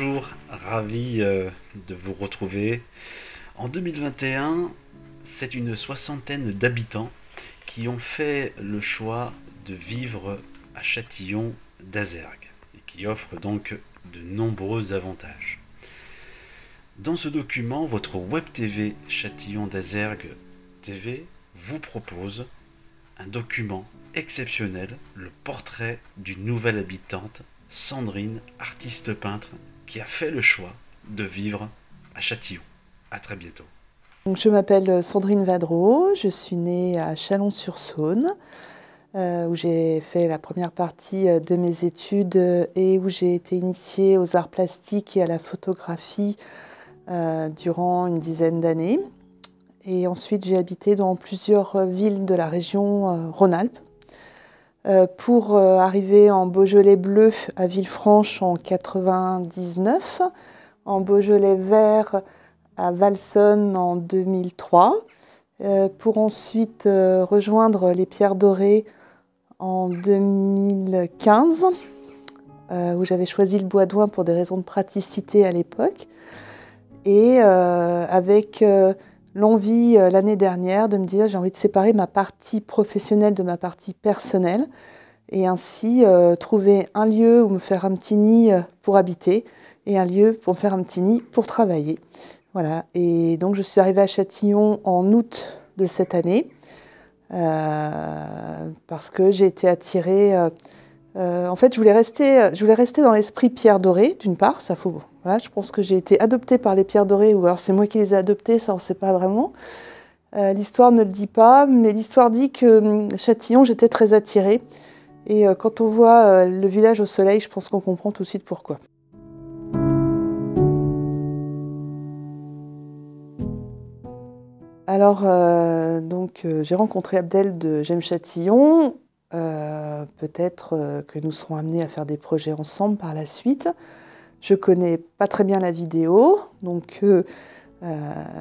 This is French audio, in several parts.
bonjour, ravi de vous retrouver. En 2021, c'est une soixantaine d'habitants qui ont fait le choix de vivre à Châtillon d'Azergues et qui offre donc de nombreux avantages. Dans ce document, votre web TV Châtillon d'Azergues TV vous propose un document exceptionnel, le portrait d'une nouvelle habitante, Sandrine, artiste peintre, qui a fait le choix de vivre à Châtillon. À très bientôt. Donc, je m'appelle Sandrine Vadreau, je suis née à Chalon-sur-Saône, où j'ai fait la première partie de mes études et où j'ai été initiée aux arts plastiques et à la photographie durant une dizaine d'années. Et ensuite, j'ai habité dans plusieurs villes de la région Rhône-Alpes pour arriver en Beaujolais bleu à Villefranche en 1999, en Beaujolais vert à Valsonne en 2003, pour ensuite rejoindre les Pierres Dorées en 2015, où j'avais choisi le Bois-d'Oing pour des raisons de praticité à l'époque, et avec l'envie l'année dernière de me dire j'ai envie de séparer ma partie professionnelle de ma partie personnelle et ainsi trouver un lieu où me faire un petit nid pour habiter et un lieu pour me faire un petit nid pour travailler. Voilà, et donc je suis arrivée à Châtillon en août de cette année parce que j'ai été attirée. En fait, je voulais rester dans l'esprit Pierre Doré, d'une part, ça faut. Voilà, je pense que j'ai été adoptée par les Pierres Dorées, ou alors c'est moi qui les ai adoptées, ça on ne sait pas vraiment. L'histoire ne le dit pas, mais l'histoire dit que Châtillon, j'étais très attirée. Et quand on voit le village au soleil, je pense qu'on comprend tout de suite pourquoi. Alors, j'ai rencontré Abdel de J'aime Châtillon. Peut-être que nous serons amenés à faire des projets ensemble par la suite. Je connais pas très bien la vidéo,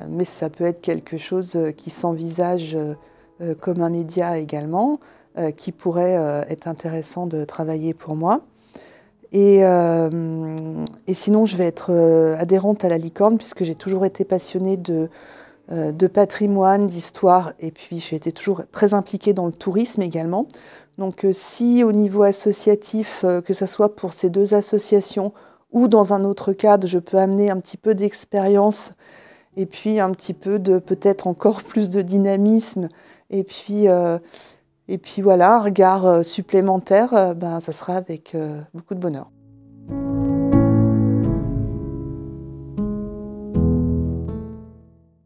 mais ça peut être quelque chose qui s'envisage comme un média également, qui pourrait être intéressant de travailler pour moi. Et sinon, je vais être adhérente à la Licorne, puisque j'ai toujours été passionnée de patrimoine, d'histoire, et puis j'ai été toujours très impliquée dans le tourisme également. Donc si au niveau associatif, que ce soit pour ces deux associations ou dans un autre cadre, je peux amener un petit peu d'expérience et puis un petit peu de peut-être encore plus de dynamisme et puis voilà, un regard supplémentaire, ça sera avec beaucoup de bonheur.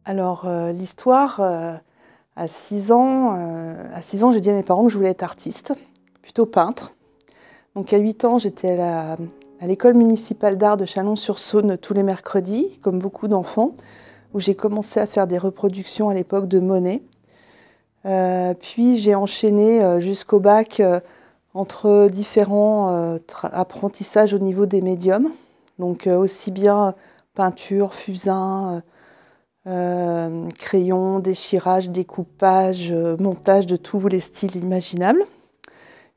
Alors l'histoire, à 6 ans, j'ai dit à mes parents que je voulais être artiste, plutôt peintre. Donc à 8 ans, j'étais à l'école municipale d'art de Chalon-sur-Saône tous les mercredis, comme beaucoup d'enfants, où j'ai commencé à faire des reproductions à l'époque de Monet. Puis j'ai enchaîné jusqu'au bac entre différents apprentissages au niveau des médiums, donc aussi bien peinture, fusain, crayon, déchirage, découpage, montage de tous les styles imaginables.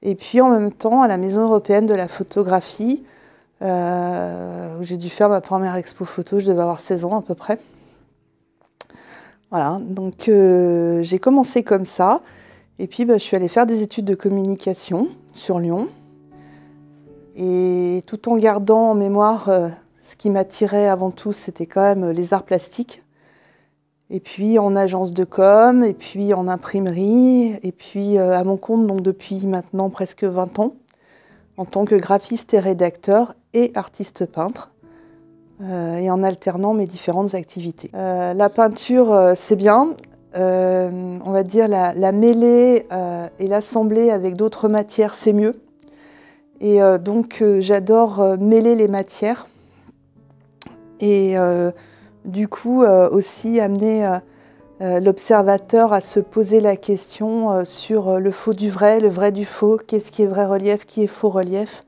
Et puis en même temps, à la Maison européenne de la photographie, où j'ai dû faire ma première expo photo, je devais avoir 16 ans à peu près. Voilà, donc j'ai commencé comme ça. Et puis je suis allée faire des études de communication sur Lyon. Et tout en gardant en mémoire ce qui m'attirait avant tout, c'était quand même les arts plastiques. Et puis en agence de com, et puis en imprimerie, et puis à mon compte donc depuis maintenant presque 20 ans, en tant que graphiste et rédacteur et artiste peintre, et en alternant mes différentes activités. La peinture, c'est bien, on va dire la mêler et l'assembler avec d'autres matières, c'est mieux. Et donc j'adore mêler les matières. Et du coup, aussi amener l'observateur à se poser la question sur le faux du vrai, le vrai du faux, qu'est-ce qui est vrai relief, qui est faux relief.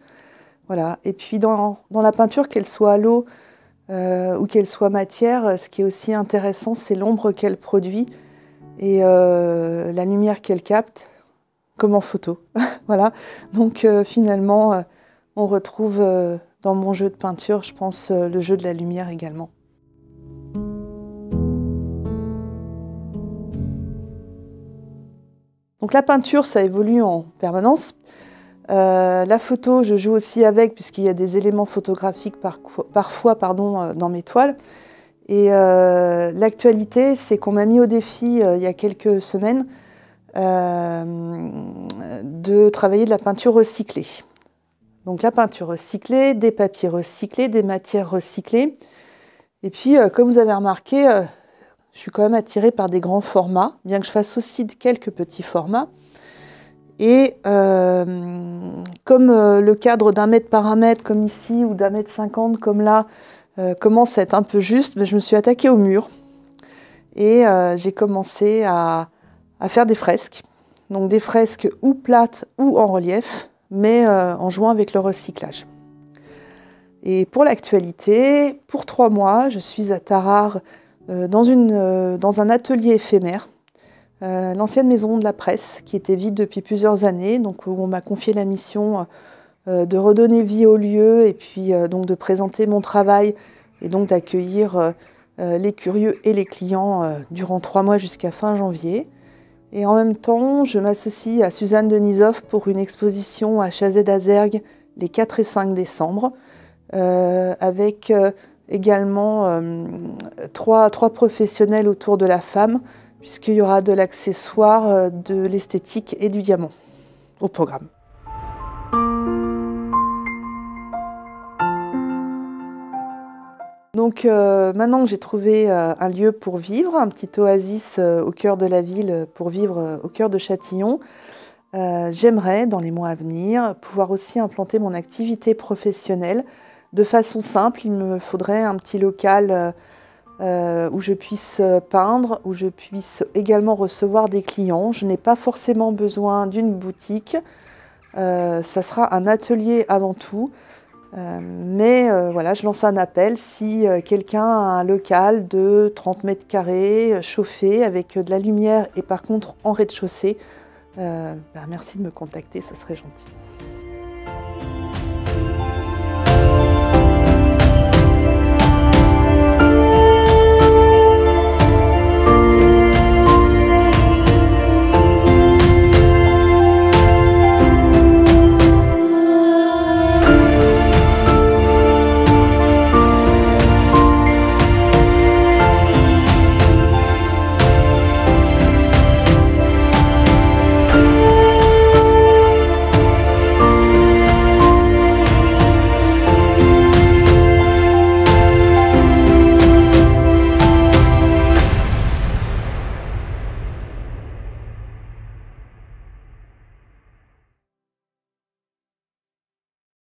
Voilà. Et puis dans la peinture, qu'elle soit à l'eau ou qu'elle soit matière, ce qui est aussi intéressant, c'est l'ombre qu'elle produit et la lumière qu'elle capte, comme en photo. Voilà. Donc finalement, on retrouve dans mon jeu de peinture, je pense le jeu de la lumière également. Donc la peinture, ça évolue en permanence. La photo, je joue aussi avec, puisqu'il y a des éléments photographiques parfois dans mes toiles. Et l'actualité, c'est qu'on m'a mis au défi, il y a quelques semaines, de travailler de la peinture recyclée. Donc la peinture recyclée, des papiers recyclés, des matières recyclées. Et puis, comme vous avez remarqué, je suis quand même attirée par des grands formats, bien que je fasse aussi quelques petits formats. Et comme le cadre d'1 mètre par 1 mètre, comme ici, ou d'1 mètre 50, comme là, commence à être un peu juste, je me suis attaquée au mur. Et j'ai commencé à faire des fresques. Donc des fresques ou plates ou en relief, mais en jouant avec le recyclage. Et pour l'actualité, pour 3 mois, je suis à Tarare, dans un atelier éphémère, l'ancienne maison de la presse, qui était vide depuis plusieurs années, donc où on m'a confié la mission de redonner vie au lieu et puis donc de présenter mon travail et donc d'accueillir les curieux et les clients durant 3 mois jusqu'à fin janvier. Et en même temps, je m'associe à Suzanne Denisov pour une exposition à Chazet d'Azergues les 4 et 5 décembre, avec également 3 professionnels autour de la femme, puisqu'il y aura de l'accessoire, de l'esthétique et du diamant au programme. Donc maintenant que j'ai trouvé un lieu pour vivre, un petit oasis au cœur de la ville pour vivre au cœur de Châtillon, j'aimerais, dans les mois à venir, pouvoir aussi implanter mon activité professionnelle de façon simple. Il me faudrait un petit local où je puisse peindre, où je puisse également recevoir des clients. Je n'ai pas forcément besoin d'une boutique, ça sera un atelier avant tout. Mais voilà, je lance un appel si quelqu'un a un local de 30 mètres carrés, chauffé, avec de la lumière et par contre en rez-de-chaussée, merci de me contacter, ça serait gentil.